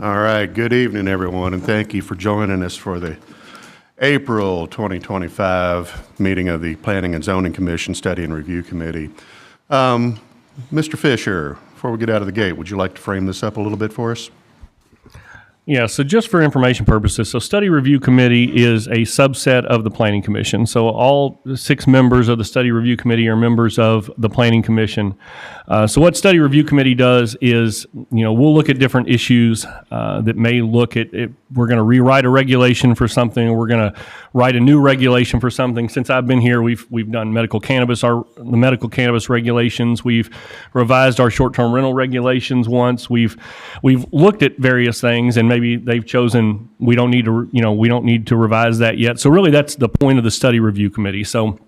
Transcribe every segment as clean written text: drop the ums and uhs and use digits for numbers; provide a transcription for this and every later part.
All right, good evening, everyone, and thank you for joining us for the April 2025 meeting of the Planning and Zoning Commission Study and Review Committee. Mr. Fisher, before we get out of the gate, would you like to frame this up a little bit for us? Yeah, so just for information purposes, so Study Review Committee is a subset of the Planning Commission. So all 6 members of the Study Review Committee are members of the Planning Commission. So what Study Review Committee does is, we'll look at different issues that may look at it. We're going to rewrite a regulation for something, or we're going to write a new regulation for something. Since I've been here, we've done medical cannabis, the medical cannabis regulations. We've revised our short-term rental regulations once. We've looked at various things, and maybe they've chosen we don't need to revise that yet. So really, that's the point of the Study Review Committee. So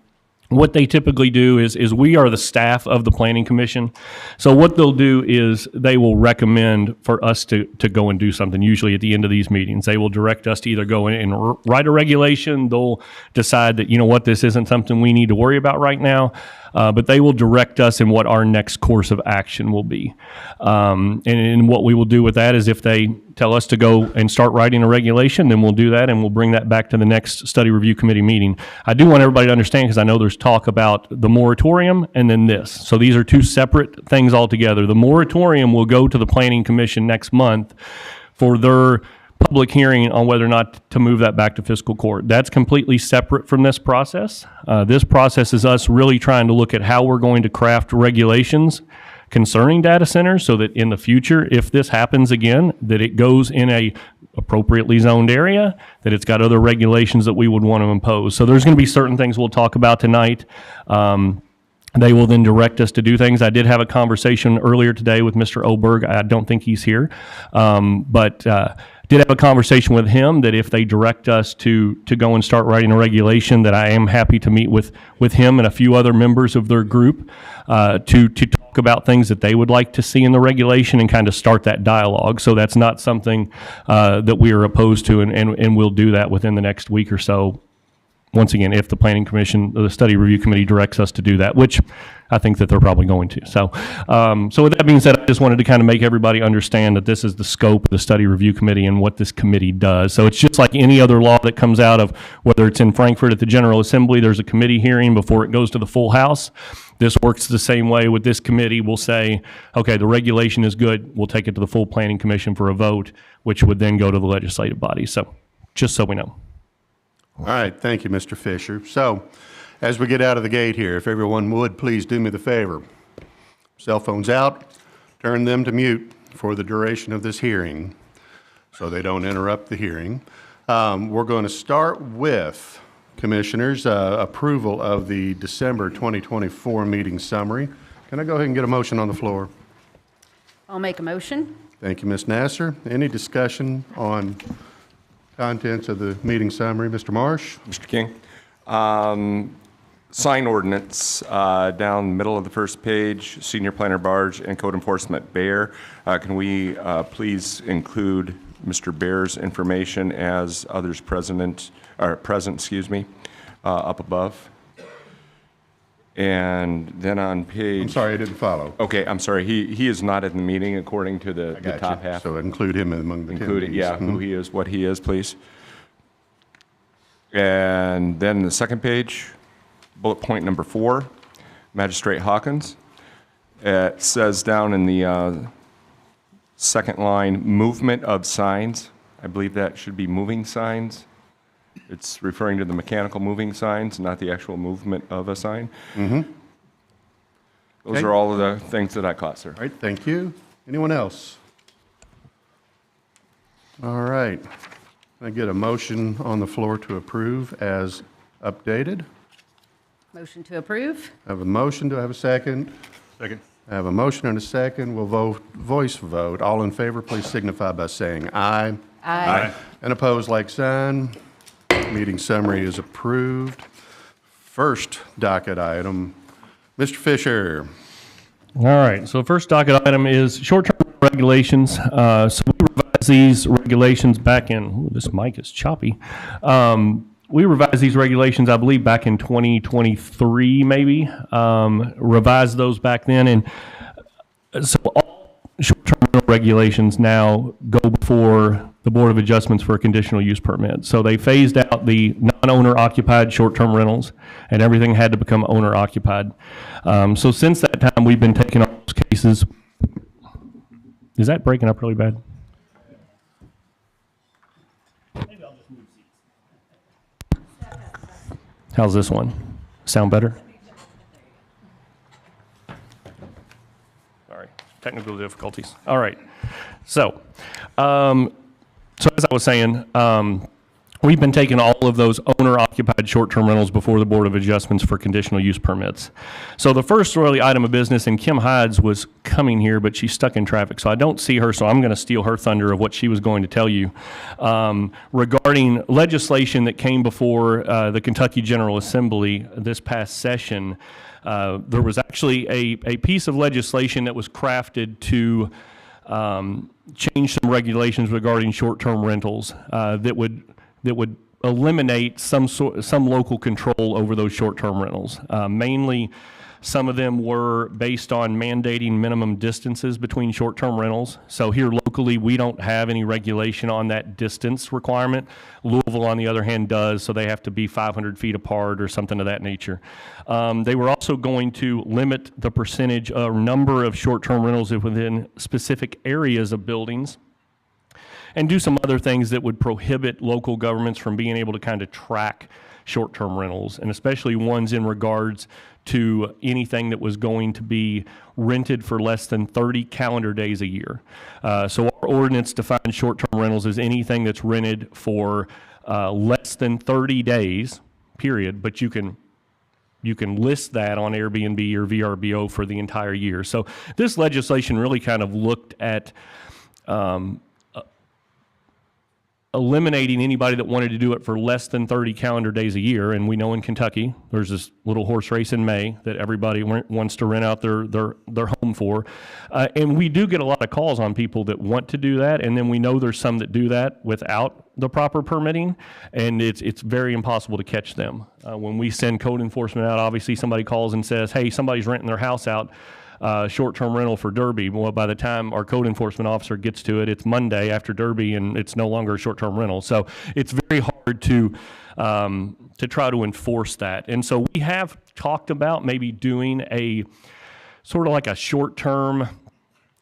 what they typically do is we are the staff of the Planning Commission. So what they'll do is they will recommend for us to go and do something. Usually at the end of these meetings, they will direct us to either go in and write a regulation. They'll decide that, this isn't something we need to worry about right now. But they will direct us in what our next course of action will be. And what we will do with that is if they tell us to go and start writing a regulation, then we'll do that and we'll bring that back to the next Study Review Committee meeting. I do want everybody to understand, because I know there's talk about the moratorium and then this. So these are 2 separate things altogether. The moratorium will go to the Planning Commission next month for their public hearing on whether or not to move that back to fiscal court. That's completely separate from this process. This process is us really trying to look at how we're going to craft regulations concerning data centers so that in the future, if this happens again, that it goes in a appropriately zoned area, that it's got other regulations that we would want to impose. So there's going to be certain things we'll talk about tonight. They will then direct us to do things. I did have a conversation earlier today with Mr. Oberg. I don't think he's here, but did have a conversation with him that if they direct us to go and start writing a regulation, that I am happy to meet with him and a few other members of their group to talk about things that they would like to see in the regulation and kind of start that dialogue. So that's not something that we are opposed to, and we'll do that within the next week or so. Once again, if the Planning Commission, the Study Review Committee directs us to do that, which I think that they're probably going to. So with that being said, I just wanted to kind of make everybody understand that this is the scope of the Study Review Committee and what this committee does. So it's just like any other law that comes out of, whether it's in Frankfurt at the General Assembly, there's a committee hearing before it goes to the full House. This works the same way with this committee. We'll say, okay, the regulation is good. We'll take it to the full Planning Commission for a vote, which would then go to the legislative body. So just so we know. All right, thank you, Mr. Fisher. So, as we get out of the gate here, if everyone would please do me the favor. Cell phones out, turn them to mute for the duration of this hearing so they don't interrupt the hearing. We're going to start with, Commissioners, approval of the December 2024 meeting summary. Can I go ahead and get a motion on the floor? I'll make a motion. Thank you, Ms. Nasser. Any discussion on contents of the meeting summary? Mr. Marsh? Mr. King. Sign ordinance down the middle of the first page, senior planner Barge and code enforcement Bear. Can we please include Mr. Bear's information as others present, up above? And then on page... I'm sorry, I didn't follow. Okay, I'm sorry. He is not in the meeting according to the top half. So include him among the Including, attendees. yeah, who he is, what he is, please. And then the second page, bullet point number 4, Magistrate Hawkins. It says down in the second line, movement of signs. I believe that should be moving signs. It's referring to the mechanical moving signs, not the actual movement of a sign. Mm-hmm. Those Okay. are all of the things that I caught, sir. All right, thank you. Anyone else? All right. Can I get a motion on the floor to approve as updated? Motion to approve. I have a motion. Do I have a second? Second. I have a motion and a second. We'll voice vote. All in favor, please signify by saying aye. Aye. And opposed, like sign. Meeting summary is approved. First docket item, Mr. Fisher. All right, so first docket item is short-term regulations. So we revised these regulations back in, ooh, this mic is choppy. We revised these regulations, I believe, back in 2023, maybe. Revised those back then. And so all short-term regulations now go before the Board of Adjustments for a conditional use permit. So they phased out the non-owner occupied short-term rentals, and everything had to become owner occupied. So since that time, we've been taking all those cases. Is that breaking up really bad? How's this one? Sound better? Sorry, technical difficulties. All right. So as I was saying, we've been taking all of those owner-occupied short-term rentals before the Board of Adjustments for conditional use permits. So the first really item of business, and Kim Hides was coming here, but she's stuck in traffic, so I don't see her, so I'm going to steal her thunder of what she was going to tell you regarding legislation that came before the Kentucky General Assembly this past session. There was actually a piece of legislation that was crafted to change some regulations regarding short-term rentals that would eliminate some local control over those short-term rentals. Mainly, some of them were based on mandating minimum distances between short-term rentals. So here locally, we don't have any regulation on that distance requirement. Louisville, on the other hand, does, so they have to be 500 feet apart or something of that nature. They were also going to limit the percentage or number of short-term rentals within specific areas of buildings, and do some other things that would prohibit local governments from being able to kind of track short-term rentals, and especially ones in regards to anything that was going to be rented for less than 30 calendar days a year. So our ordinance defines short-term rentals as anything that's rented for less than 30 days, period, but you can list that on Airbnb or VRBO for the entire year. So this legislation really kind of looked at eliminating anybody that wanted to do it for less than 30 calendar days a year. And we know in Kentucky, there's this little horse race in May that everybody wants to rent out their home for. And we do get a lot of calls on people that want to do that. And then we know there's some that do that without the proper permitting. And it's very impossible to catch them. When we send code enforcement out, obviously somebody calls and says, hey, somebody's renting their house out. Short-term rental for Derby. Well, by the time our code enforcement officer gets to it, it's Monday after Derby, and it's no longer a short-term rental. So it's very hard to try to enforce that. And so we have talked about maybe doing a sort of like a short-term,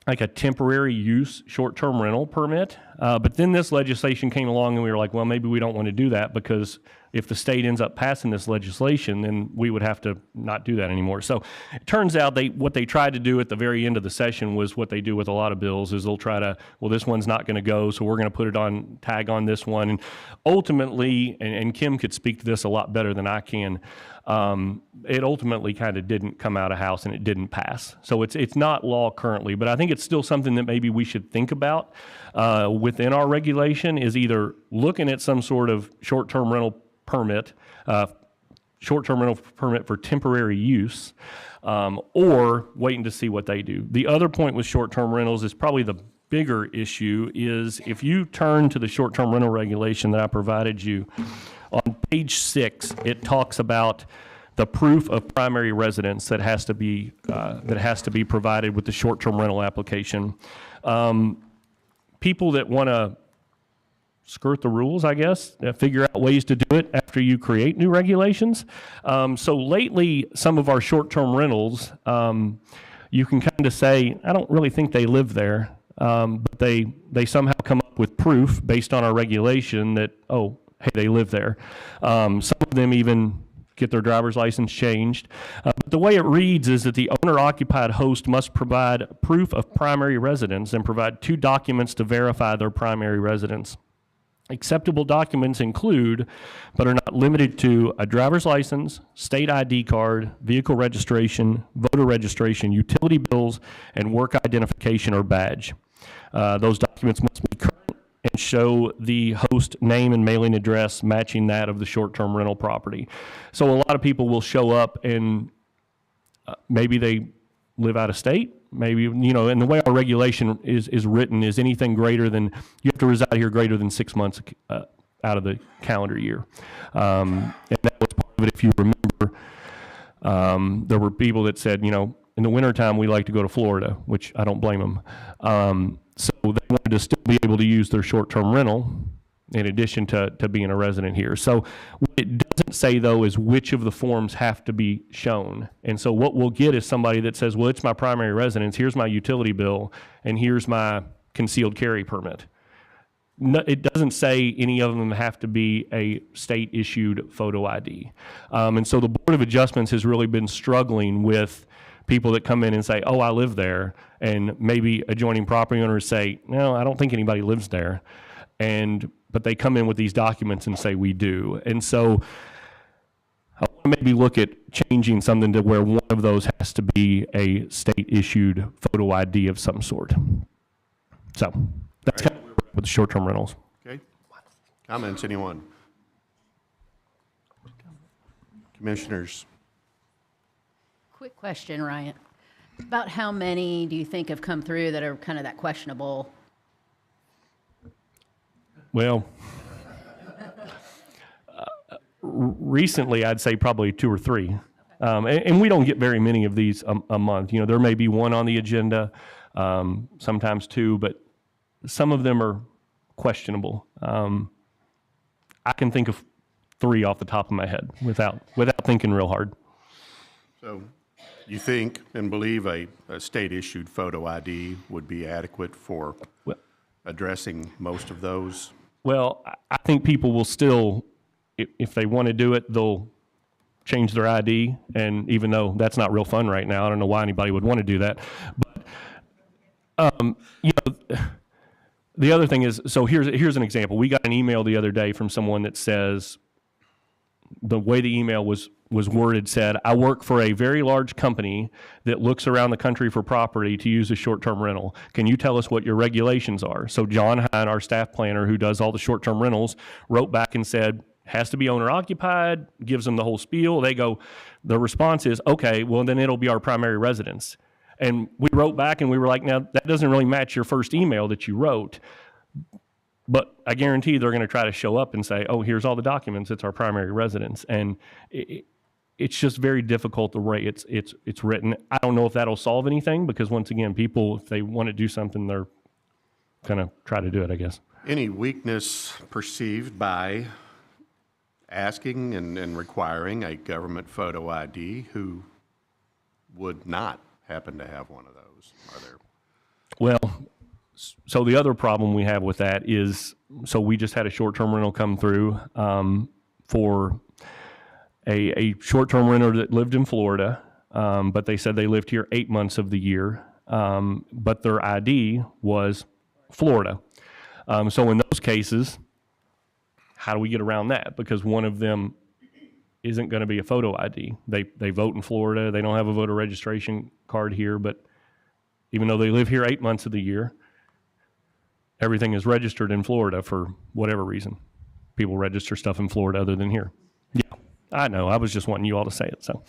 like a temporary use short-term rental permit. But then this legislation came along, and we were like, well, maybe we don't want to do that, because if the state ends up passing this legislation, then we would have to not do that anymore. So it turns out what they tried to do at the very end of the session was what they do with a lot of bills, is they'll try to, well, this one's not going to go, so we're going to put it on, tag on this one. And ultimately, and Kim could speak to this a lot better than I can, it ultimately kind of didn't come out of House, and it didn't pass. So it's not law currently, but I think it's still something that maybe we should think about within our regulation, is either looking at some sort of short-term rental permit, for temporary use, or waiting to see what they do. The other point with short-term rentals is probably the bigger issue, is if you turn to the short-term rental regulation that I provided you, on page 6, it talks about the proof of primary residence that has to be provided with the short-term rental application. People that want to skirt the rules, I guess, figure out ways to do it after you create new regulations. So lately, some of our short-term rentals, you can kind of say, I don't really think they live there, but they somehow come up with proof based on our regulation that, oh, hey, they live there. Some of them even get their driver's license changed. But the way it reads is that the owner-occupied host must provide proof of primary residence and provide 2 documents to verify their primary residence. Acceptable documents include, but are not limited to, a driver's license, state ID card, vehicle registration, voter registration, utility bills, and work identification or badge. Those documents must be current and show the host name and mailing address matching that of the short-term rental property. So a lot of people will show up and maybe they live out of state. Maybe, and the way our regulation is written is anything greater than, you have to reside here greater than 6 months out of the calendar year. And that was part of it, if you remember. There were people that said, in the wintertime, we like to go to Florida, which I don't blame them. to still be able to use their short-term rental in addition to being a resident here. So what it doesn't say, though, is which of the forms have to be shown. And so what we'll get is somebody that says, well, it's my primary residence, here's my utility bill, and here's my concealed carry permit. No, it doesn't say any of them have to be a state-issued photo ID. And so the Board of Adjustments has really been struggling with people that come in and say, oh, I live there, and maybe adjoining property owners say, no, I don't think anybody lives there. But they come in with these documents and say, we do. And so I want to maybe look at changing something to where one of those has to be a state-issued photo ID of some sort. So that's kind of where we're at with the short-term rentals. Okay. Comments, anyone? Commissioners? Quick question, Ryan. About how many do you think have come through that are kind of that questionable? Well, recently I'd say probably 2 or 3. And we don't get very many of these a month. You know, there may be one on the agenda, sometimes 2, but some of them are questionable. I can think of 3 off the top of my head without thinking real hard. So you think and believe a state-issued photo ID would be adequate for addressing most of those? Well, I think people will still, if they want to do it, they'll change their ID. And even though that's not real fun right now, I don't know why anybody would want to do that. But, you know, the other thing is, so here's an example. We got an email the other day from someone that says, the way the email was worded said, I work for a very large company that looks around the country for property to use a short-term rental. Can you tell us what your regulations are? So John Hine, our staff planner who does all the short-term rentals, wrote back and said, has to be owner-occupied, gives them the whole spiel. They go, the response is, okay, well, then it'll be our primary residence. And we wrote back and we were like, now, that doesn't really match your first email that you wrote. But I guarantee they're going to try to show up and say, oh, here's all the documents. It's our primary residence. And it's just very difficult the way it's written. I don't know if that'll solve anything because, once again, people, if they want to do something, they're going to try to do it, I guess. Any weakness perceived by asking and requiring a government photo ID who would not happen to have one of those? Are there? Well, so the other problem we have with that is, so we just had a short-term rental come through for a short-term renter that lived in Florida, but they said they lived here 8 months of the year, but their ID was Florida. So in those cases, how do we get around that? Because one of them isn't going to be a photo ID. They vote in Florida. They don't have a voter registration card here, but even though they live here 8 months of the year, everything is registered in Florida for whatever reason. People register stuff in Florida other than here. Yeah, I know. I was just wanting you all to say it, so.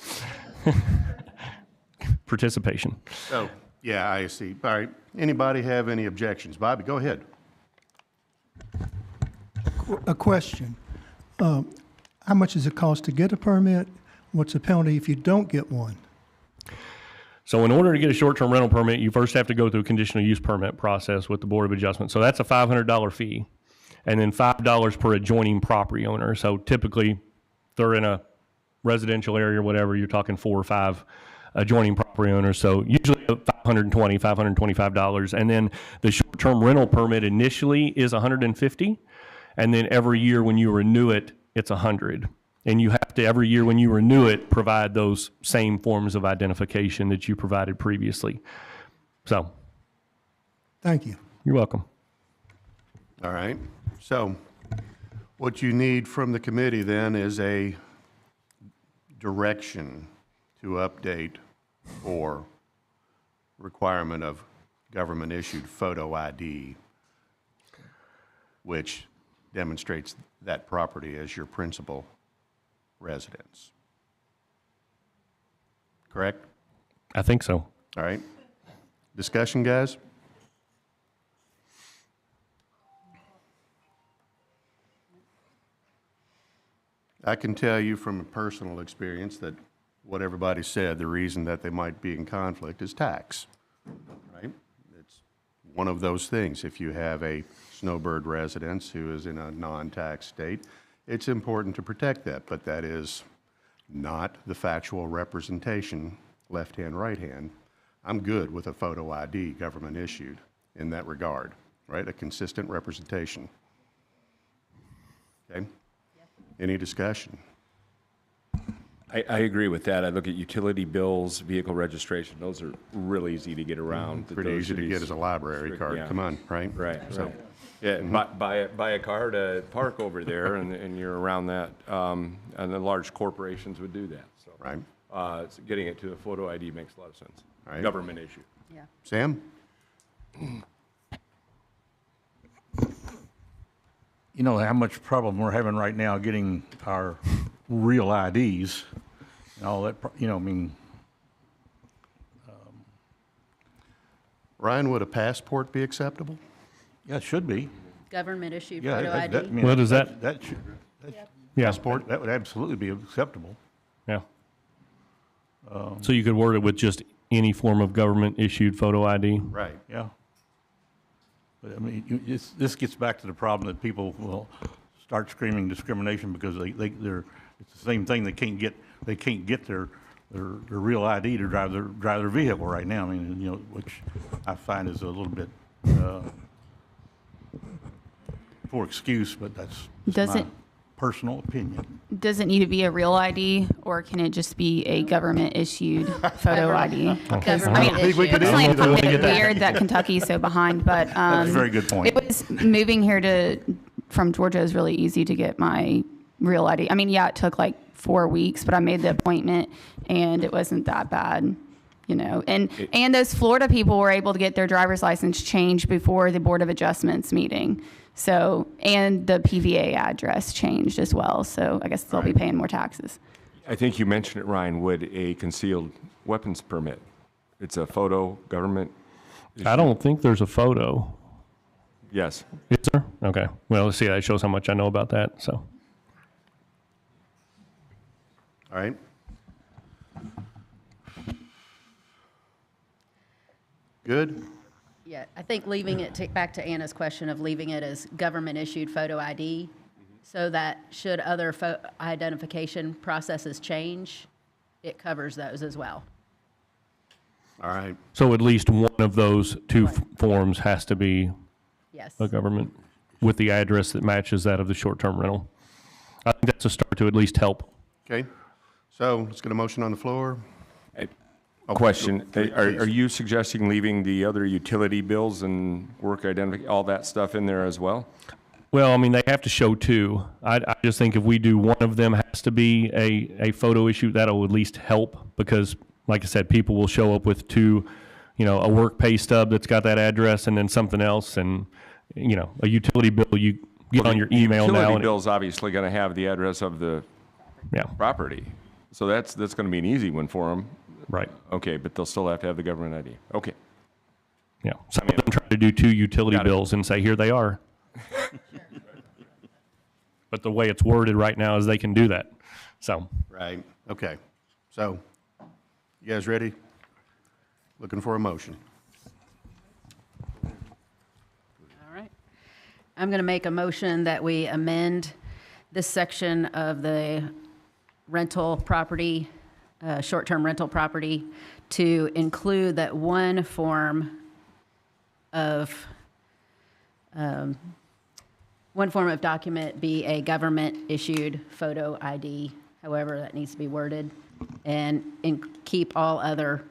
Participation. Oh, yeah, I see. All right. Anybody have any objections? Bobby, go ahead. A question. How much does it cost to get a permit? What's the penalty if you don't get one? So in order to get a short-term rental permit, you first have to go through a conditional use permit process with the Board of Adjustment. So that's a $500 fee, and then $5 per adjoining property owner. So typically, if they're in a residential area or whatever, you're talking 4 or 5 adjoining property owners. So usually $525, and then the short-term rental permit initially is $150, and then every year when you renew it, it's $100. And you have to, every year when you renew it, provide those same forms of identification that you provided previously. So, Thank you. you're welcome. All right. So what you need from the committee then is a direction to update or requirement of government-issued photo ID, which demonstrates that property as your principal residence. Correct? I think so. All right. Discussion, guys? I can tell you from a personal experience that what everybody said, the reason that they might be in conflict is tax, right? It's one of those things. If you have a snowbird residence who is in a non-tax state, it's important to protect that, but that is not the factual representation, left hand, right hand. I'm good with a photo ID government issued in that regard, right? A consistent representation. Okay? Any discussion? I agree with that. I look at utility bills, vehicle registration, those are really easy to get around. Pretty easy to get as a library card. Yeah. Come on, right? Right, So, right. Yeah, buy a car to park over there, and you're around that. And the large corporations would do that, so. right. So getting it to a photo ID makes a lot of sense. Right. Government issue. Yeah. Sam? You know how much problem we're having right now getting our real IDs and all that, you know, I mean, Ryan, would a passport be acceptable? yeah, it should be. Government issued Yeah, photo ID? I mean, What is that? That should, Yeah, Passport? that would absolutely be acceptable. yeah. So you could word it with just any form of government-issued photo ID? Right. Yeah. But I mean, this gets back to the problem that people will start screaming discrimination because they're, it's the same thing, they can't get their real ID to drive their vehicle right now. I mean, you know, which I find is a little bit, poor excuse, but that's just my Doesn't- personal opinion. Does it need to be a real ID, or can it just be a government-issued photo ID? Because, I mean, Government issued. personally, it's a little bit get that. weird that Kentucky's so behind, but That's a very good point. it was moving here from Georgia is really easy to get my real ID. I mean, yeah, it took like 4 weeks, but I made the appointment, and it wasn't that bad, you know. And those Florida people were able to get their driver's license changed before the Board of Adjustments meeting. So, and the PVA address changed as well. So I guess they'll be paying more taxes. I think you mentioned it, Ryan, would a concealed weapons permit. It's a photo government. I don't think there's a photo. Yes. Is there? Okay. Well, let's see. That shows how much I know about that, so. All right. Good? Yeah, I think leaving it, back to Anna's question of leaving it as government-issued photo ID, so that should other identification processes change, it covers those as well. All right. So at least one of those two forms has to be Yes. a government with the address that matches that of the short-term rental. I think that's a start to at least help. Okay. So let's get a motion on the floor. Question, please. are you suggesting leaving the other utility bills and work identity, all that stuff in there as well? Well, I mean, they have to show two. I just think if we do one of them has to be a photo issue, that'll at least help because, like I said, people will show up with two, you know, a work pay stub that's got that address and then something else. And, you know, a utility bill, you get on your email now. Utility and bill's obviously going to have the address of the Yeah, property. So that's going to be an easy one for them. right. Okay, but they'll still have to have the government ID. Okay. Yeah. Some of them try to do two utility Got it. bills and say, here they are. But the way it's worded right now is they can do that. So, Right. Okay. So, you guys ready? Looking for a motion. All right. I'm going to make a motion that we amend this section of the rental property, short-term rental property, to include that one form of document be a government-issued photo ID, however that needs to be worded, and keep all other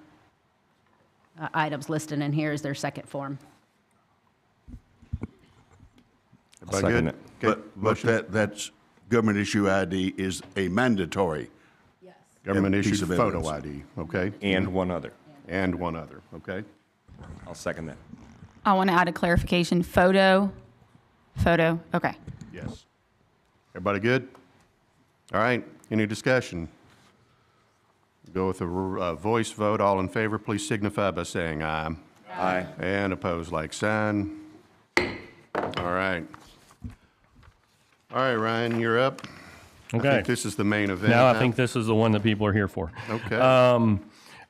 items listed in here as their second form. Everybody second good? it. Okay, But motion. that's government issue ID is a mandatory. Yes. Government piece issued of photo evidence. ID, okay? And one other. And one other, okay? I'll second that. I want to add a clarification. Photo, okay. Yes. Everybody good? All right, any discussion? Go with a voice vote. All in favor, please signify by saying aye. Aye. And opposed, like sign. All right. All right, Ryan, you're up. I okay. think this is the main event. Now I huh? think this is the one that people are here for. Okay.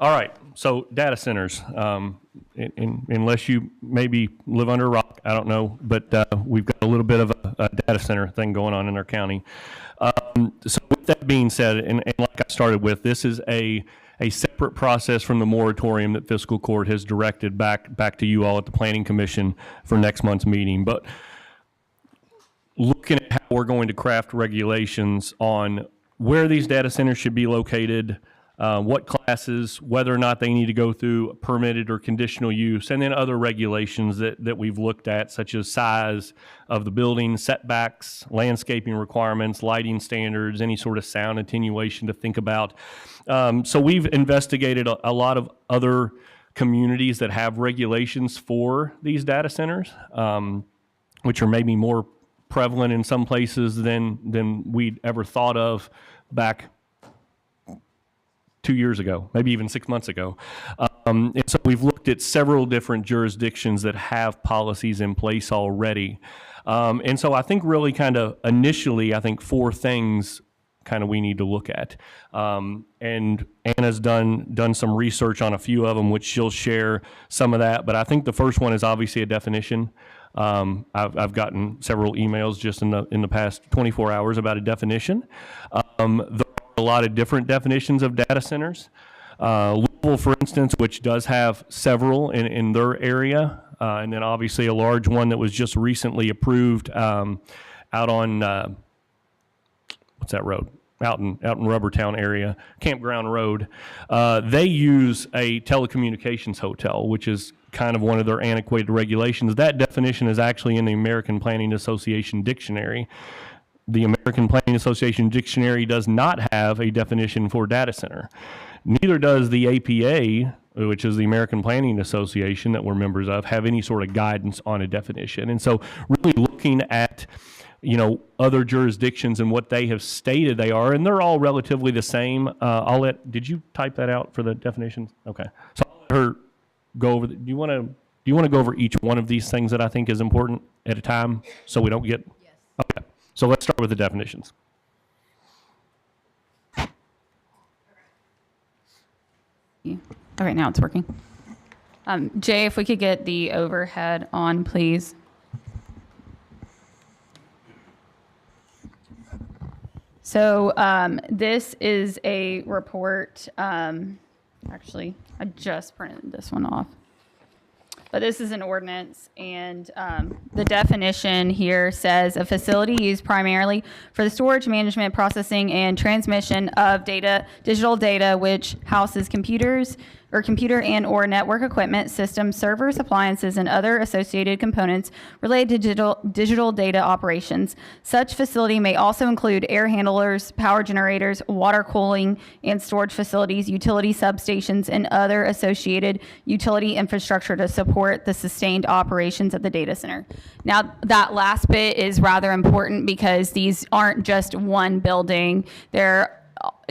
All right, so data centers. Unless you maybe live under a rock, I don't know, but we've got a little bit of a data center thing going on in our county. So with that being said, and like I started with, this is a separate process from the moratorium that fiscal court has directed back to you all at the Planning Commission for next month's meeting. But looking at how we're going to craft regulations on where these data centers should be located, what classes, whether or not they need to go through permitted or conditional use, and then other regulations that we've looked at, such as size of the building, setbacks, landscaping requirements, lighting standards, any sort of sound attenuation to think about. So we've investigated a lot of other communities that have regulations for these data centers, which are maybe more prevalent in some places than we'd ever thought of back 2 years ago, maybe even 6 months ago. And so we've looked at several different jurisdictions that have policies in place already. And so I think really kind of initially, I think 4 things kind of we need to look at. And Anna's done some research on a few of them, which she'll share some of that. But I think the first one is obviously a definition. I've gotten several emails just in the past 24 hours about a definition. There are a lot of different definitions of data centers. Louisville, for instance, which does have several in their area, and then obviously a large one that was just recently approved out on what's that road? Out in Rubbertown area, Campground Road. They use a telecommunications hotel, which is kind of one of their antiquated regulations. That definition is actually in the American Planning Association dictionary. The American Planning Association dictionary does not have a definition for data center. Neither does the APA, which is the American Planning Association that we're members of, have any sort of guidance on a definition. And so really looking at, other jurisdictions and what they have stated they are, and they're all relatively the same. Did you type that out for the definitions? Okay. So I'll let her go over, do you want to go over each one of these things that I think is important at a time so we don't get? Yes. Okay. So let's start with the definitions. Okay, now it's working. Jay, if we could get the overhead on, please. So this is a report. Actually, I just printed this one off. But this is an ordinance, and the definition here says a facility used primarily for the storage, management, processing, and transmission of digital data, which houses computer and or network equipment, systems, servers, appliances, and other associated components related to digital data operations. Such facility may also include air handlers, power generators, water cooling and storage facilities, utility substations, and other associated utility infrastructure to support the sustained operations of the data center. Now, that last bit is rather important because these aren't just one building.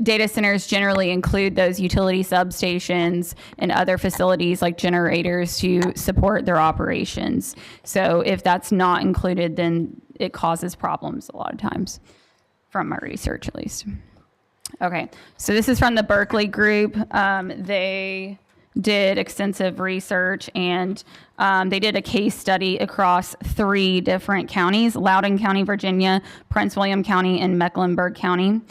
Data centers generally include those utility substations and other facilities like generators to support their operations. So if that's not included, then it causes problems a lot of times, from my research at least. Okay, so this is from the Berkeley Group. They did extensive research, and they did a case study across 3 different counties: Loudoun County, Virginia, Prince William County, and Mecklenburg County.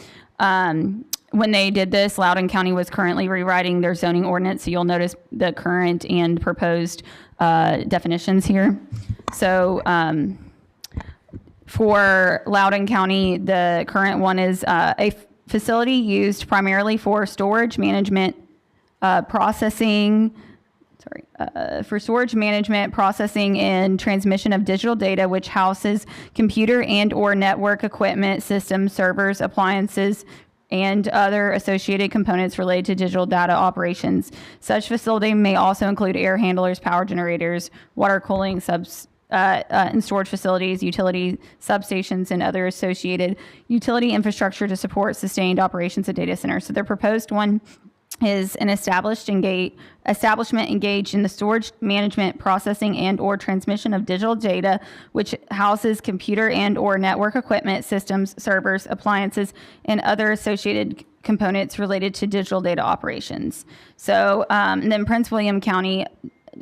When they did this, Loudoun County was currently rewriting their zoning ordinance, so you'll notice the current and proposed definitions here. So for Loudoun County, the current one is a facility used primarily for storage management, processing, and transmission of digital data, which houses computer and or network equipment, systems, servers, appliances, and other associated components related to digital data operations. Such facility may also include air handlers, power generators, water cooling and storage facilities, utility substations, and other associated utility infrastructure to support sustained operations of data centers. So their proposed one is an establishment engaged in the storage, management, processing, and or transmission of digital data, which houses computer and or network equipment, systems, servers, appliances, and other associated components related to digital data operations. So, and then Prince William County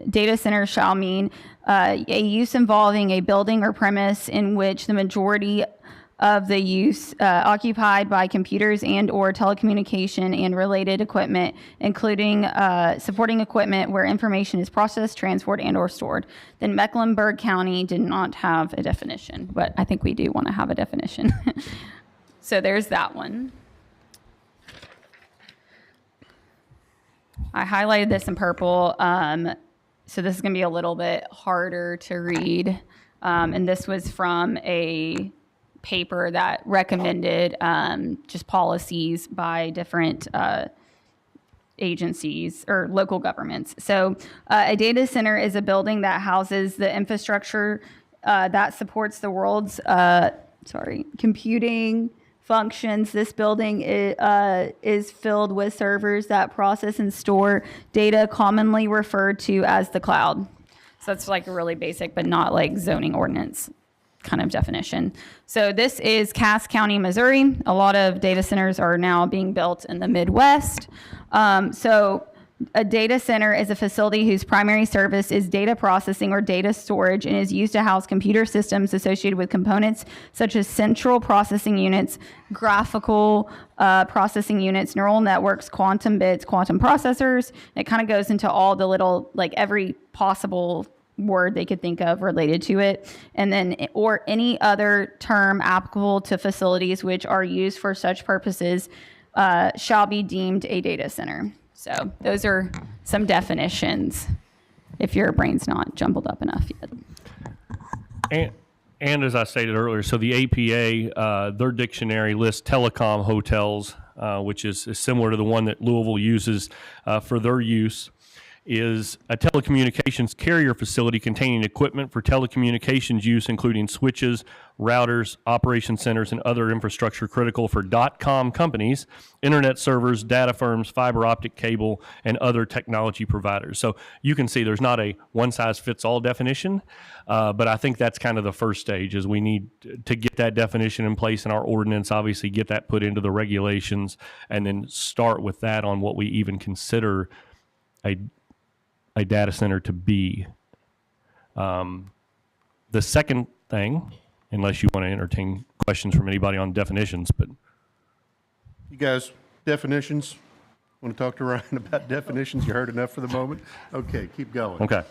data center shall mean a use involving a building or premise in which the majority of the use occupied by computers and or telecommunication and related equipment, including supporting equipment where information is processed, transported, and or stored. Then Mecklenburg County did not have a definition, but I think we do want to have a definition. So there's that one. I highlighted this in purple. So this is going to be a little bit harder to read. And this was from a paper that recommended just policies by different agencies or local governments. So a data center is a building that houses the infrastructure that supports the world's computing functions. This building is filled with servers that process and store data commonly referred to as the cloud. So that's like a really basic, but not like zoning ordinance kind of definition. So this is Cass County, Missouri. A lot of data centers are now being built in the Midwest. So a data center is a facility whose primary service is data processing or data storage and is used to house computer systems associated with components such as central processing units, graphical processing units, neural networks, quantum bits, quantum processors. It kind of goes into all the little, like every possible word they could think of related to it, and then or any other term applicable to facilities which are used for such purposes shall be deemed a data center. So those are some definitions if your brain's not jumbled up enough yet. And as I stated earlier, so the APA, their dictionary lists telecom hotels, which is similar to the one that Louisville uses for their use, is a telecommunications carrier facility containing equipment for telecommunications use, including switches, routers, operation centers, and other infrastructure critical for .com companies, internet servers, data firms, fiber optic cable, and other technology providers. So you can see there's not a one-size-fits-all definition, but I think that's kind of the first stage is we need to get that definition in place in our ordinance, obviously get that put into the regulations, and then start with that on what we even consider a data center to be. The second thing, unless you want to entertain questions from anybody on definitions, but You guys, definitions? Want to talk to Ryan about definitions? You heard enough for the moment? Okay, keep going. okay.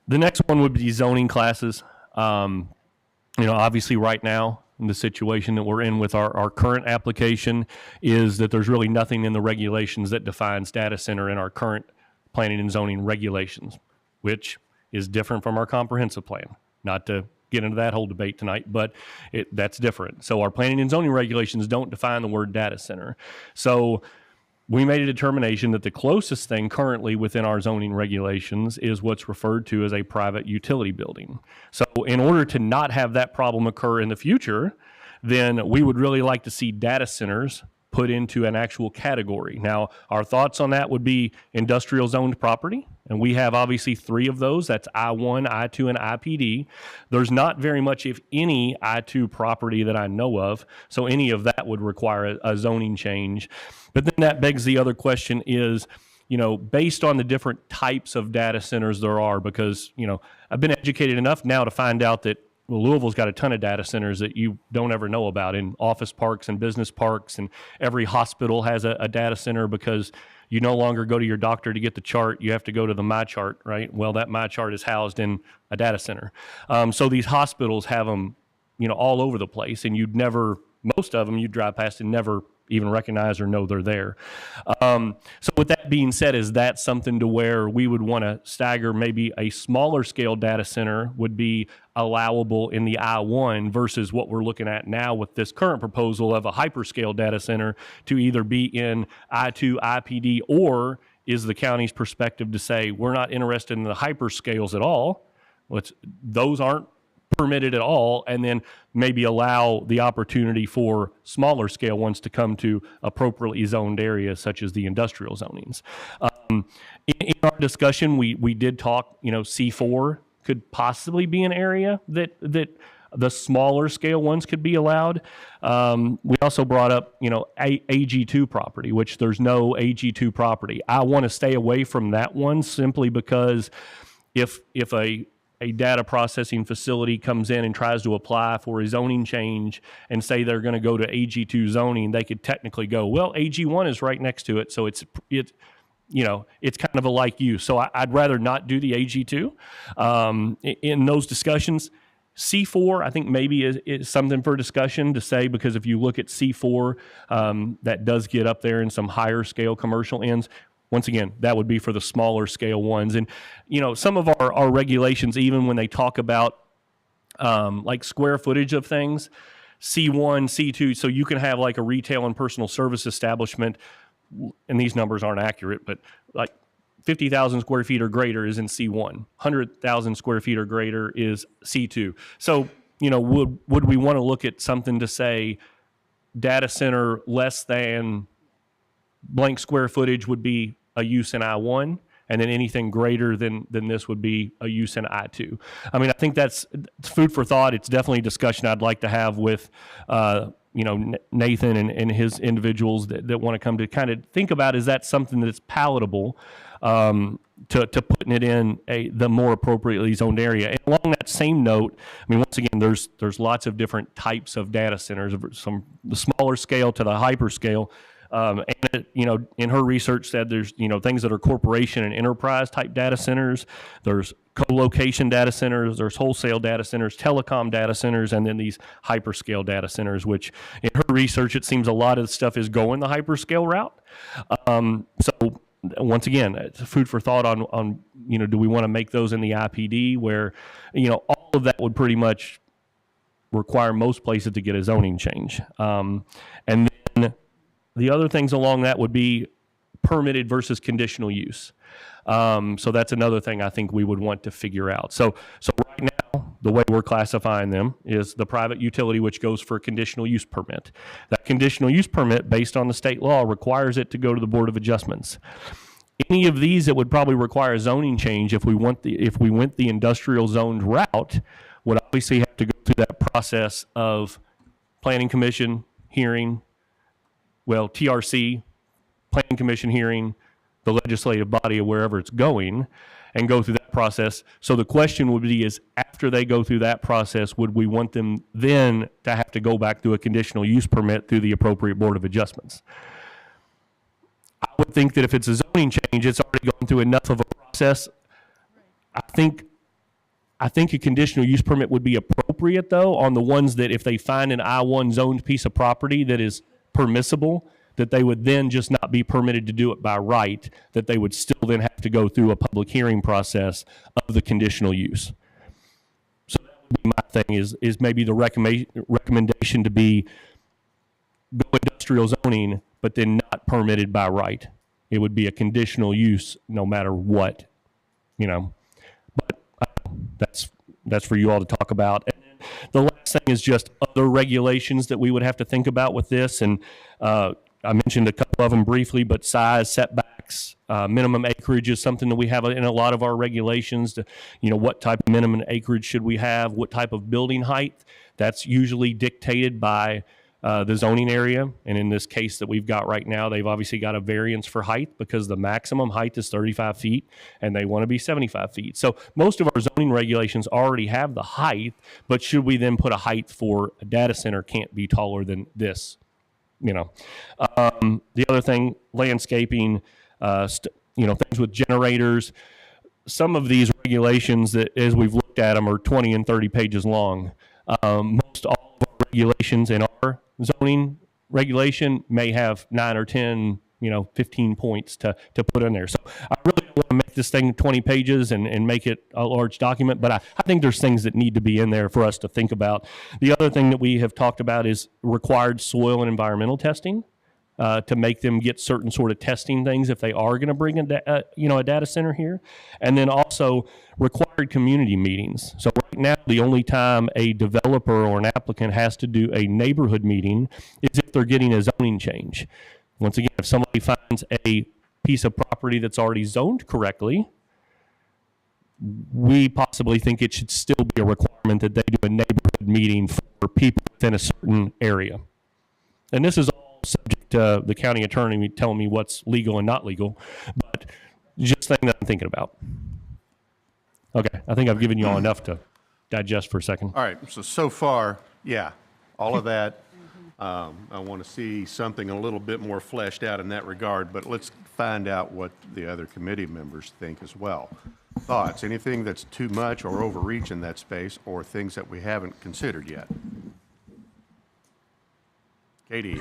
The next one would be zoning classes. Obviously right now, in the situation that we're in with our current application is that there's really nothing in the regulations that defines data center in our current planning and zoning regulations, which is different from our comprehensive plan. Not to get into that whole debate tonight, but that's different. So our planning and zoning regulations don't define the word data center. So we made a determination that the closest thing currently within our zoning regulations is what's referred to as a private utility building. So in order to not have that problem occur in the future, then we would really like to see data centers put into an actual category. Now, our thoughts on that would be industrial zoned property, and we have obviously 3 of those. That's I-1, I-2, and IPD. There's not very much, if any, I-2 property that I know of, so any of that would require a zoning change. But then that begs the other question is, based on the different types of data centers there are, because, I've been educated enough now to find out that Louisville's got a ton of data centers that you don't ever know about in office parks and business parks, and every hospital has a data center because you no longer go to your doctor to get the chart. You have to go to the MyChart, right? Well, that MyChart is housed in a data center. So these hospitals have them, all over the place, and most of them you'd drive past and never even recognize or know they're there. So with that being said, is that something to where we would want to stagger maybe a smaller scale data center would be allowable in the I-1 versus what we're looking at now with this current proposal of a hyperscale data center to either be in I-2, IPD, or is the county's perspective to say we're not interested in the hyperscales at all? Those aren't permitted at all, and then maybe allow the opportunity for smaller scale ones to come to appropriately zoned areas such as the industrial zonings. In our discussion, we did talk, C4 could possibly be an area that The smaller scale ones could be allowed. We also brought up, AG2 property, which there's no AG2 property. I want to stay away from that one simply because if a data processing facility comes in and tries to apply for a zoning change and say they're going to go to AG2 zoning, they could technically go, well, AG1 is right next to it, so it's kind of a like use. So I'd rather not do the AG2 in those discussions. C4, I think maybe is something for discussion to say, because if you look at C4, that does get up there in some higher scale commercial ends. Once again, that would be for the smaller scale ones. And, some of our regulations, even when they talk about like square footage of things, C1, C2, so you can have like a retail and personal service establishment, and these numbers aren't accurate, but like 50,000 square feet or greater is in C1. 100,000 square feet or greater is C2. So, would we want to look at something to say data center less than blank square footage would be a use in I1, and then anything greater than this would be a use in I2. I mean, I think that's food for thought. It's definitely a discussion I'd like to have with, Nathan and his individuals that want to come to kind of think about, is that something that's palatable to putting it in the more appropriately zoned area. And along that same note, I mean, once again, there's lots of different types of data centers, from the smaller scale to the hyperscale. And in her research said there's, things that are corporation and enterprise type data centers. There's co-location data centers, there's wholesale data centers, telecom data centers, and then these hyperscale data centers, which in her research, it seems a lot of the stuff is going the hyperscale route. So once again, it's food for thought on, do we want to make those in the IPD where, all of that would pretty much require most places to get a zoning change. And then the other things along that would be permitted versus conditional use. So that's another thing I think we would want to figure out. So right now, the way we're classifying them is the private utility, which goes for a conditional use permit. That conditional use permit, based on the state law, requires it to go to the Board of Adjustments. Any of these that would probably require a zoning change, if we went the industrial zoned route, would obviously have to go through that process of Planning Commission hearing, TRC, Planning Commission hearing, the legislative body of wherever it's going, and go through that process. So the question would be is, after they go through that process, would we want them then to have to go back through a conditional use permit through the appropriate Board of Adjustments? I would think that if it's a zoning change, it's already gone through enough of a process. I think a conditional use permit would be appropriate, though, on the ones that if they find an I1 zoned piece of property that is permissible, that they would then just not be permitted to do it by right, that they would still then have to go through a public hearing process of the conditional use. So that would be my thing, is maybe the recommendation to be go industrial zoning, but then not permitted by right. It would be a conditional use no matter what, But that's for you all to talk about. And the last thing is just other regulations that we would have to think about with this. And I mentioned a couple of them briefly, but size, setbacks, minimum acreage is something that we have in a lot of our regulations. What type of minimum acreage should we have? What type of building height? That's usually dictated by the zoning area. And in this case that we've got right now, they've obviously got a variance for height because the maximum height is 35 feet and they want to be 75 feet. So most of our zoning regulations already have the height, but should we then put a height for a data center can't be taller than this? The other thing, landscaping, things with generators. Some of these regulations that, as we've looked at them, are 20 and 30 pages long. Most all of our regulations in our zoning regulation may have 9 or 10, 15 points to put in there. So I really don't want to make this thing 20 pages and make it a large document, but I think there's things that need to be in there for us to think about. The other thing that we have talked about is required soil and environmental testing to make them get certain sort of testing things if they are going to bring a data center here. And then also required community meetings. So right now, the only time a developer or an applicant has to do a neighborhood meeting is if they're getting a zoning change. Once again, if somebody finds a piece of property that's already zoned correctly, we possibly think it should still be a requirement that they do a neighborhood meeting for people within a certain area. And this is all subject to the county attorney telling me what's legal and not legal, but just something that I'm thinking about. Okay, I think I've given you all enough to digest for a second. All right, so far, yeah, all of that. I want to see something a little bit more fleshed out in that regard, but let's find out what the other committee members think as well. Thoughts, anything that's too much or overreach in that space, or things that we haven't considered yet? Katie?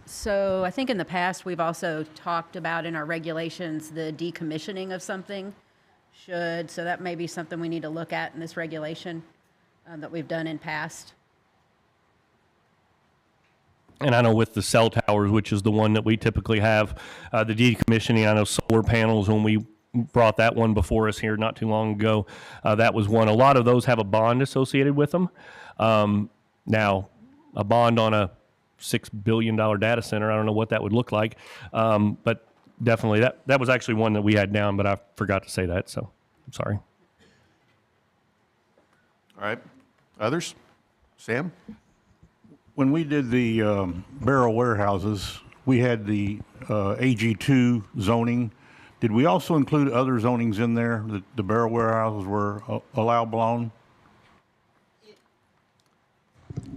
So I think in the past, we've also talked about in our regulations, the decommissioning of something so that may be something we need to look at in this regulation that we've done in past. And I know with the cell towers, which is the one that we typically have, the decommissioning, I know solar panels, when we brought that one before us here not too long ago, that was one. A lot of those have a bond associated with them. Now, a bond on a $6 billion data center, I don't know what that would look like. But definitely, that was actually one that we had down, but I forgot to say that, so I'm sorry. All right, others? Sam? When we did the barrel warehouses, we had the AG2 zoning. Did we also include other zonings in there that the barrel warehouses were allowable on?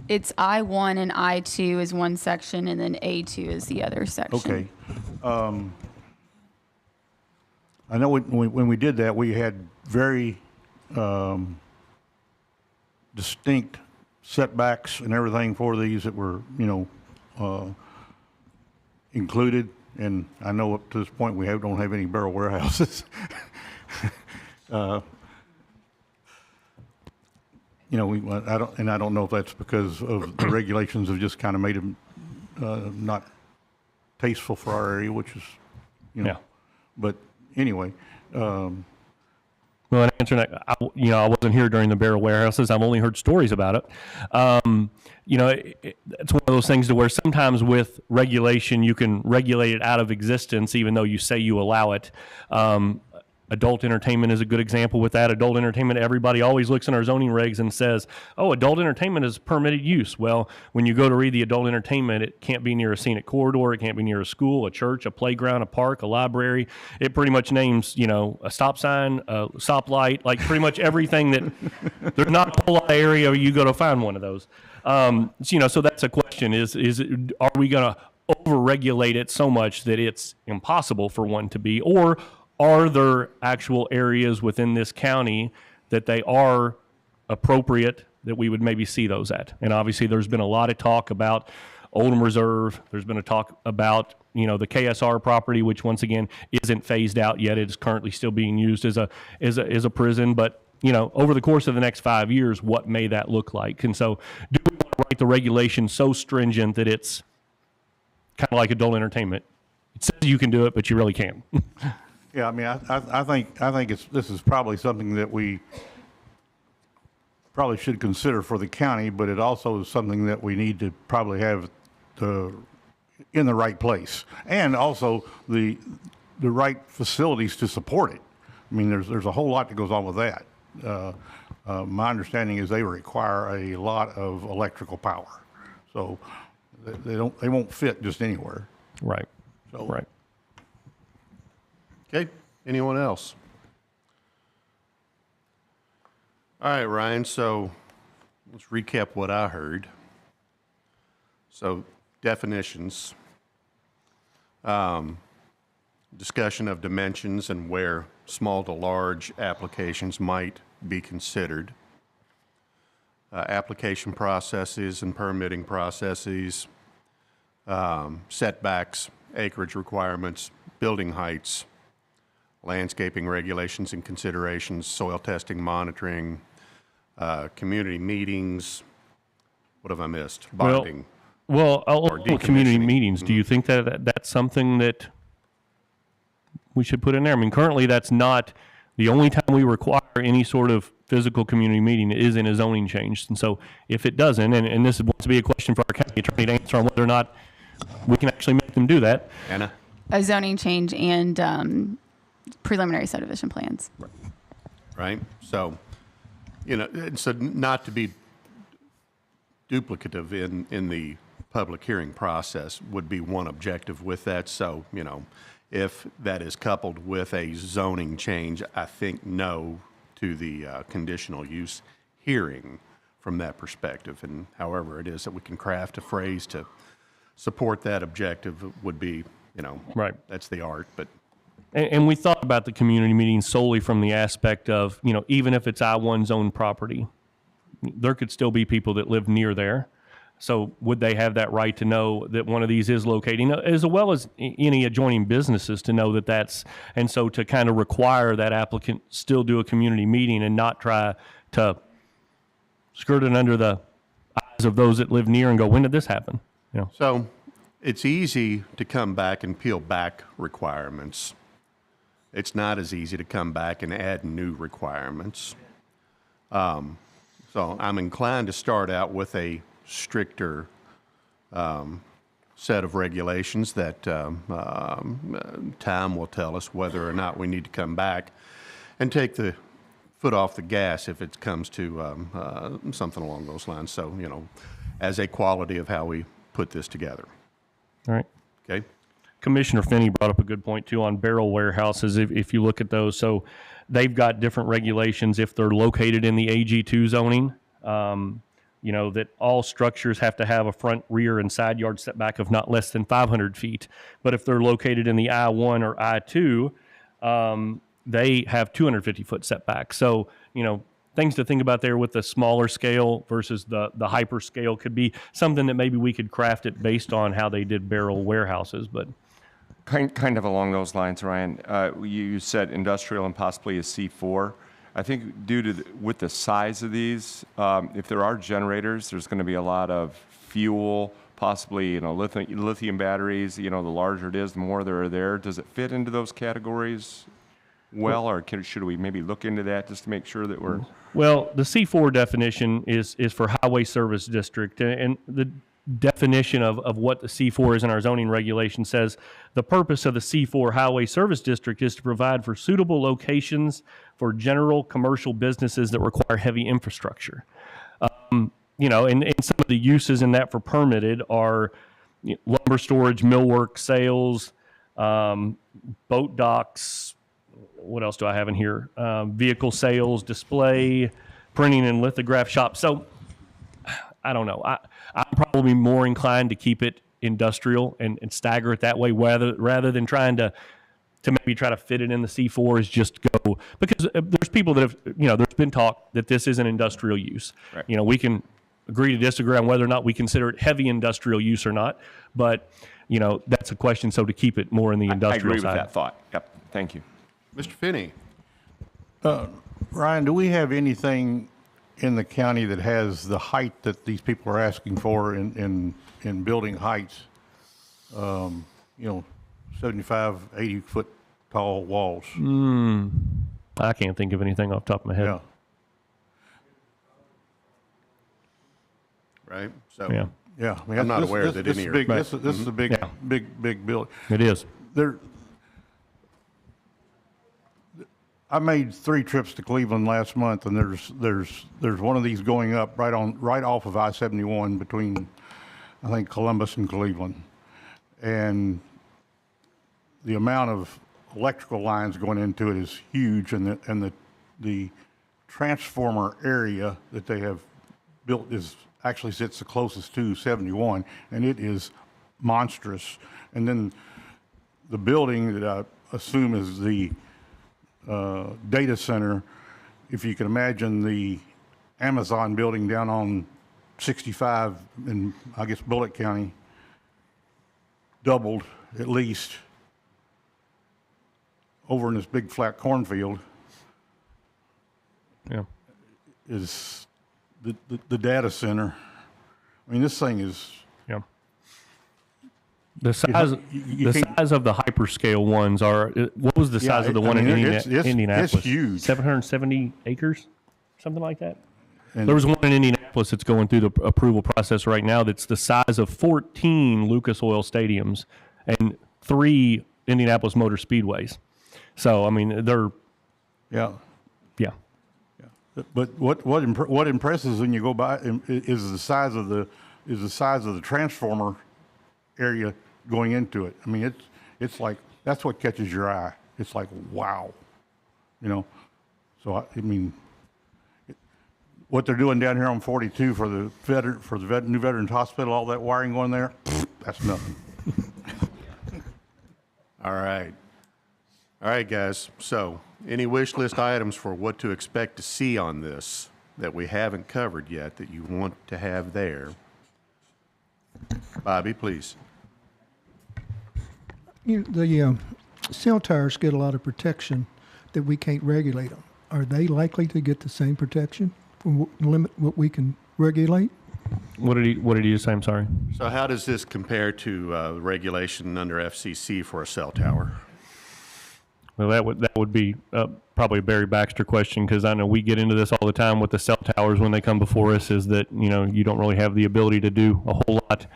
It's I-1 and I-2 is one section, and then A-2 is the other section. Okay. I know when we did that, we had very distinct setbacks and everything for these that were, included. And I know up to this point we don't have any barrel warehouses. I don't know if that's because of the regulations have just kind of made them not tasteful for our area, which is, Yeah. But anyway. Well, in answering that, I wasn't here during the barrel warehouses. I've only heard stories about it. It's one of those things to where sometimes with regulation, you can regulate it out of existence, even though you say you allow it. Adult entertainment is a good example with that. Adult entertainment, everybody always looks in our zoning regs and says, oh, adult entertainment is permitted use. Well, when you go to read the adult entertainment, it can't be near a scenic corridor. It can't be near a school, a church, a playground, a park, a library. It pretty much names, a stop sign, a stoplight, like pretty much everything that there's not a whole lot of area where you go to find one of those. So that's a question are we going to over-regulate it so much that it's impossible for one to be, or are there actual areas within this county that they are appropriate that we would maybe see those at? And obviously there's been a lot of talk about Oldham Reserve. There's been a talk about, the KSR property, which once again isn't phased out yet. It is currently still being used as a prison. But, over the course of the next 5 years, what may that look like? And so do we want to write the regulation so stringent that it's kind of like adult entertainment? It says you can do it, but you really can't. Yeah, I mean, I think this is probably something that we probably should consider for the county, but it also is something that we need to probably have in the right place, and also the right facilities to support it. I mean, there's a whole lot that goes on with that. My understanding is they require a lot of electrical power, so they won't fit just anywhere. Right. So, right. Okay, anyone else? All right, Ryan, so let's recap what I heard. So definitions, discussion of dimensions and where small to large applications might be considered, application processes and permitting processes, setbacks, acreage requirements, building heights, landscaping regulations and considerations, soil testing, monitoring, community meetings. What have I missed? Bonding. Well, community decommissioning. meetings. Do you think that that's something that we should put in there? I mean, currently that's not the only time we require any sort of physical community meeting is in a zoning change. And so if it doesn't, and this is wants to be a question for our county attorney to answer on whether or not we can actually make them do that. Anna? A zoning change and preliminary subdivision plans. Right? So, so not to be duplicative in the public hearing process would be one objective with that. So, if that is coupled with a zoning change, I think no to the conditional use hearing from that perspective. And however it is that we can craft a phrase to support that objective would be, Right. that's the art, but And we thought about the community meeting solely from the aspect of, even if it's I-1 zone property, there could still be people that live near there. So would they have that right to know that one of these is locating, as well as any adjoining businesses to know that that's, and so to kind of require that applicant still do a community meeting and not try to skirt it under the eyes of those that live near and go, when did this happen? So it's easy to come back and peel back requirements. It's not as easy to come back and add new requirements. So I'm inclined to start out with a stricter set of regulations that time will tell us whether or not we need to come back and take the foot off the gas if it comes to something along those lines. So, as a quality of how we put this together. All right. Okay? Commissioner Finney brought up a good point too on barrel warehouses. If you look at those, so they've got different regulations if they're located in the AG2 zoning. That all structures have to have a front, rear, and side yard setback of not less than 500 feet. But if they're located in the I-1 or I-2, they have 250-foot setback. So, things to think about there with the smaller scale versus the hyper scale could be something that maybe we could craft it based on how they did barrel warehouses. But Kind of along those lines, Ryan, you said industrial and possibly a C4. I think due to with the size of these, if there are generators, there's going to be a lot of fuel, possibly lithium batteries. The larger it is, the more there are there. Does it fit into those categories well, or should we maybe look into that just to make sure that we're... Well, the C4 definition is for highway service district, and the definition of what the C4 is in our zoning regulation says the purpose of the C4 highway service district is to provide for suitable locations for general commercial businesses that require heavy infrastructure. And some of the uses in that for permitted are lumber storage, millwork, sales, boat docks. What else do I have in here? Vehicle sales, display, printing and lithograph shop. So I don't know. I'm probably more inclined to keep it industrial and stagger it that way rather than trying to maybe try to fit it in the C4 is just go, because there's people that have, there's been talk that this is an industrial use. Right. We can agree to disagree on whether or not we consider it heavy industrial use or not, but, that's a question. So to keep it more in the industrial side. I agree with that thought. Yep. Thank you. Mr. Finney? Ryan, do we have anything in the county that has the height that these people are asking for in building heights? 75, 80 foot tall walls. I can't think of anything off the top of my head. Yeah. Right? So, Yeah, Yeah. I mean, I'm not aware that this any is are- big. Right. This is a big, Yeah. big building. it is. I made 3 trips to Cleveland last month, and there's one of these going up right off of I-71 between, I think, Columbus and Cleveland, and the amount of electrical lines going into it is huge, and the transformer area that they have built actually sits the closest to 71, and it is monstrous. And then the building that I assume is the data center, if you can imagine the Amazon building down on 65 in, I guess, Bullitt County, doubled at least over in this big flat cornfield, Yeah. is the data center. I mean, this thing is, Yeah. The size, you the can't- size of the hyperscale ones are, what was the size of the one in it's Indianapolis? huge. 770 acres, something like that? And- There was one in Indianapolis that's going through the approval process right now that's the size of 14 Lucas Oil stadiums and 3 Indianapolis Motor Speedways. So, I mean, they're, yeah. yeah. But what impresses when you go by is the size of the transformer area going into it. I mean, it's like, that's what catches your eye. It's like, wow, you know? So, I mean, what they're doing down here on 42 for the new Veterans Hospital, all that wiring going there, that's nothing. All right. All right, guys. So, any wish list items for what to expect to see on this that we haven't covered yet that you want to have there? Bobby, please. The cell towers get a lot of protection that we can't regulate them. Are they likely to get the same protection from limit what we can regulate? What did he say? I'm sorry. So how does this compare to regulation under FCC for a cell tower? Well, that would be probably a Barry Baxter question, because I know we get into this all the time with the cell towers when they come before us, is that, you know, you don't really have the ability to do a whole lot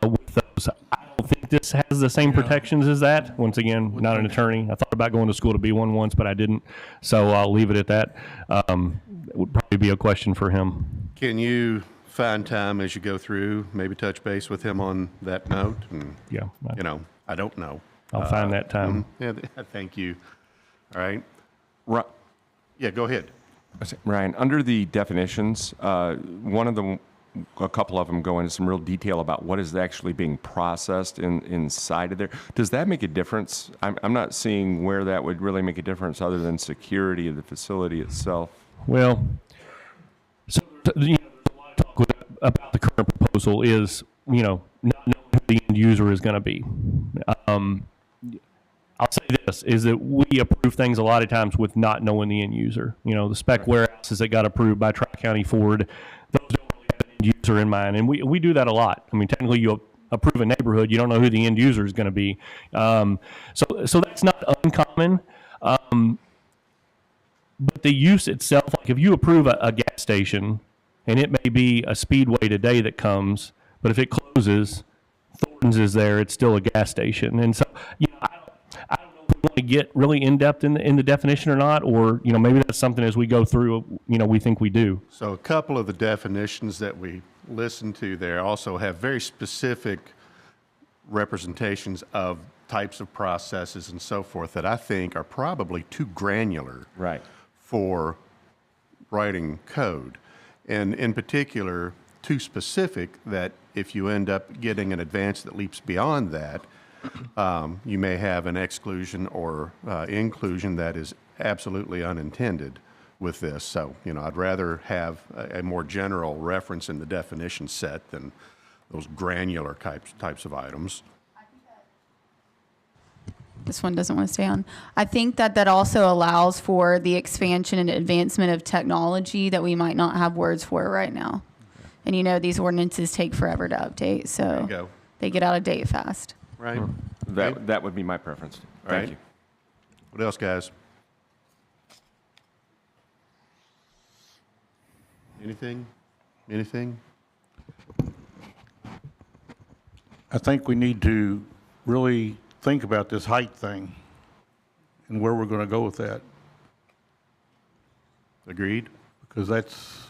with those. I don't think this has the same protections as that. Once again, not an attorney. I thought about going to school to be one once, but I didn't. So I'll leave it at that. It would probably be a question for him. Can you find time as you go through, maybe touch base with him on that note? And, Yeah. you know, I don't know. I'll find that time. Yeah, thank you. All right. Ri- Yeah, go ahead. Ryan, under the definitions, one of them, a couple of them go into some real detail about what is actually being processed inside of there. Does that make a difference? I'm not seeing where that would really make a difference other than security of the facility itself. Well, so you know, a lot of talk about the current proposal is, you know, not knowing who the end user is going to be. I'll say this, is that we approve things a lot of times with not knowing the end user. You know, the spec warehouses that got approved by Tri-County Ford, those don't really have an end user in mind. And we do that a lot. I mean, technically you approve a neighborhood, you don't know who the end user is going to be. So that's not uncommon. But the use itself, like if you approve a gas station, and it may be a Speedway today that comes, but if it closes, Thornton's is there, it's still a gas station. And so, you know, I don't know if we want to get really in-depth in the definition or not, or, you know, maybe that's something as we go through, you know, we think we do. So a couple of the definitions that we listened to there also have very specific representations of types of processes and so forth that I think are probably too granular Right. for writing code. And in particular, too specific that if you end up getting an advance that leaps beyond that, you may have an exclusion or inclusion that is absolutely unintended with this. So, you know, I'd rather have a more general reference in the definition set than those granular types of items. This one doesn't want to stay on. I think that also allows for the expansion and advancement of technology that we might not have words for right now. And you know, these ordinances take forever to update, so go. they get out of date fast. Right? That would be my preference. All right. Thank you. What else, guys? Anything? Anything? I think we need to really think about this height thing and where we're going to go with that, Agreed? because that's,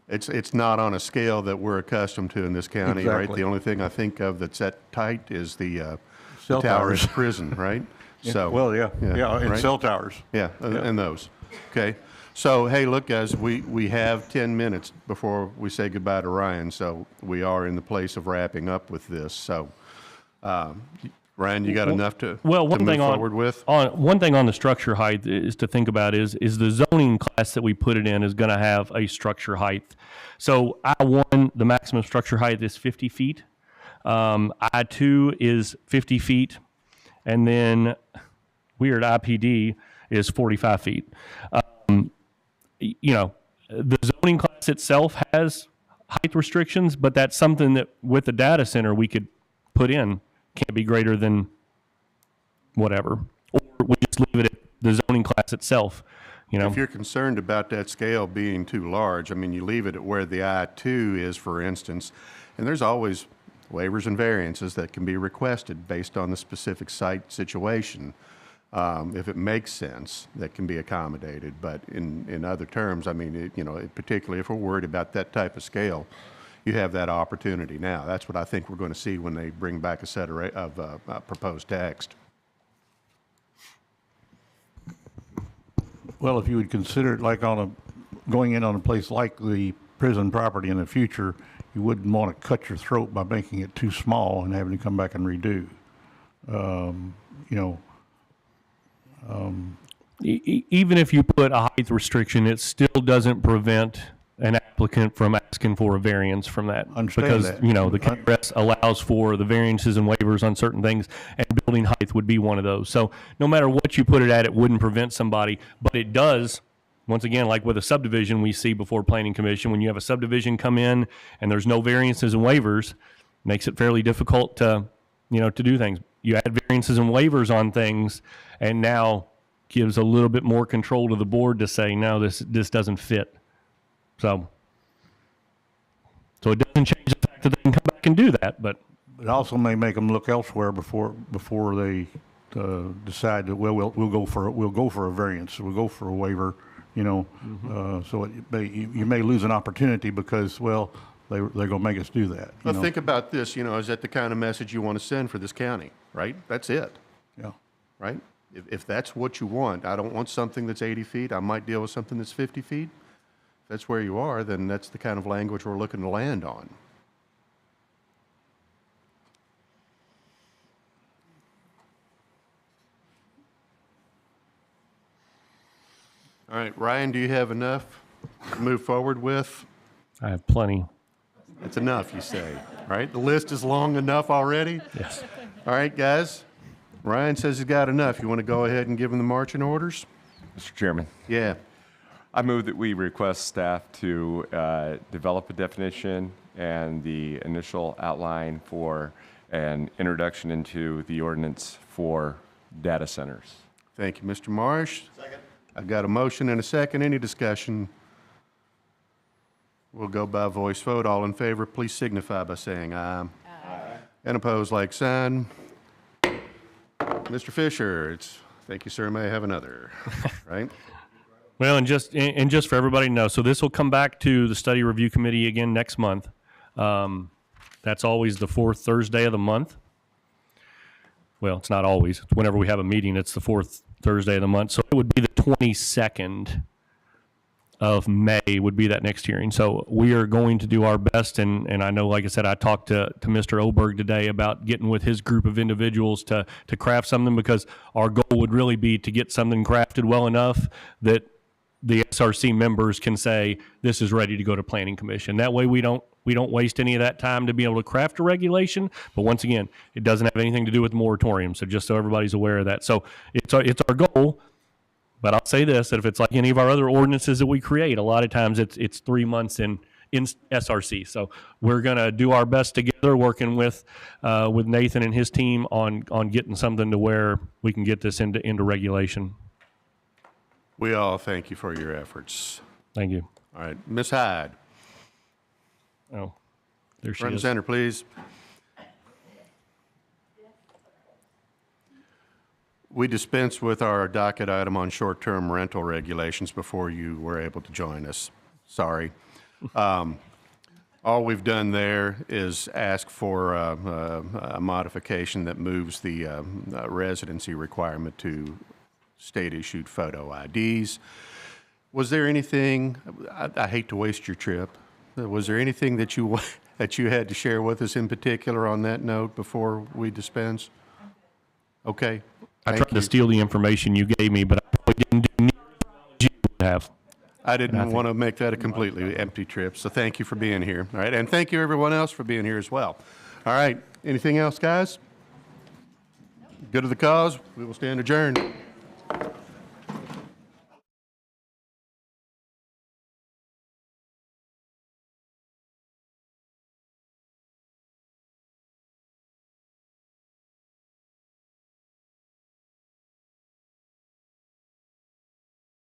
It's not on a scale that we're accustomed to in this county, right? Exactly. The only thing I think of that's that tight is the Cell tower towers. at prison, right? So well, yeah, and right? cell towers. Yeah, and those. Okay. So, hey, look, guys, we have 10 minutes before we say goodbye to Ryan, so we are in the place of wrapping up with this. So, Ryan, you got enough to Well, one move thing forward with? one thing on the structure height is to think about is the zoning class that we put it in is going to have a structure height. So I-1, the maximum structure height is 50 feet. I-2 is 50 feet. And then weird IPD is 45 feet. You know, the zoning class itself has height restrictions, but that's something that with the data center we could put in. Can't be greater than whatever, or we just leave it at the zoning class itself. You know, If you're concerned about that scale being too large, I mean, you leave it at where the I-2 is, for instance, and there's always waivers and variances that can be requested based on the specific site situation. if it makes sense, that can be accommodated. But in other terms, I mean, particularly if we're worried about that type of scale, you have that opportunity now. That's what I think we're going to see when they bring back a set of proposed text. Well, if you would consider it like going in on a place like the prison property in the future, you wouldn't want to cut your throat by making it too small and having to come back and redo. Even if you put a height restriction, it still doesn't prevent an applicant from asking for a variance from that. Understand because, that. The KRS allows for the variances and waivers on certain things, and building height would be one of those. So no matter what you put it at, it wouldn't prevent somebody, but it does. Once again, like with a subdivision we see before Planning Commission, when you have a subdivision come in and there's no variances and waivers, makes it fairly difficult to do things. You add variances and waivers on things, and now gives a little bit more control to the board to say, no, this doesn't fit. So it doesn't change the fact that they can come back and do that, but It also may make them look elsewhere before they decide that, well, we'll go for a variance, we'll go for a waiver, So you may lose an opportunity because, well, they're going to make us do that. Well, think about this, is that the kind of message you want to send for this county, right? That's it, Yeah. right? If that's what you want, I don't want something that's 80 feet, I might deal with something that's 50 feet. If that's where you are, then that's the kind of language we're looking to land on. All right, Ryan, do you have enough to move forward with? I have plenty. That's enough, you say, right? The list is long enough already? Yes. All right, guys. Ryan says he's got enough. You want to go ahead and give him the marching orders? Mr. Chairman, Yeah. I move that we request staff to develop a definition and the initial outline for an introduction into the ordinance for data centers. Thank you, Mr. Marsh. Second. I've got a motion and a second. Any discussion? We'll go by voice vote. All in favor, please signify by saying aye. Aye. And opposed, like sign. Mr. Fisher, thank you, sir. May I have another? Right? Well, and just for everybody to know, so this will come back to the study review committee again next month. That's always the fourth Thursday of the month. Well, it's not always. Whenever we have a meeting, it's the fourth Thursday of the month. So it would be the 22nd of May would be that next hearing. So we are going to do our best, and I know, like I said, I talked to Mr. Oberg today about getting with his group of individuals to craft something, because our goal would really be to get something crafted well enough that the SRC members can say, this is ready to go to Planning Commission. That way we don't waste any of that time to be able to craft a regulation. But once again, it doesn't have anything to do with the moratorium. So just so everybody's aware of that. So it's our goal. But I'll say this, that if it's like any of our other ordinances that we create, a lot of times it's 3 months in SRC. So we're going to do our best together, working with Nathan and his team on getting something to where we can get this into regulation. We all thank you for your efforts. Thank you. All right, Ms. Hyde, Oh, there she front and is. center, please. We dispensed with our docket item on short-term rental regulations before you were able to join us. Sorry. All we've done there is ask for a modification that moves the residency requirement to state-issued photo IDs. Was there anything, I hate to waste your trip, was there anything that you had to share with us in particular on that note before we dispense? Okay. I Thank tried to you. steal the information you gave me, but I probably didn't do nearly as well as you would have. I didn't want to make that a completely empty trip, so thank you for being here. All right, and thank you everyone else for being here as well. All right, anything else, guys? Good to the cause. We will stand adjourned.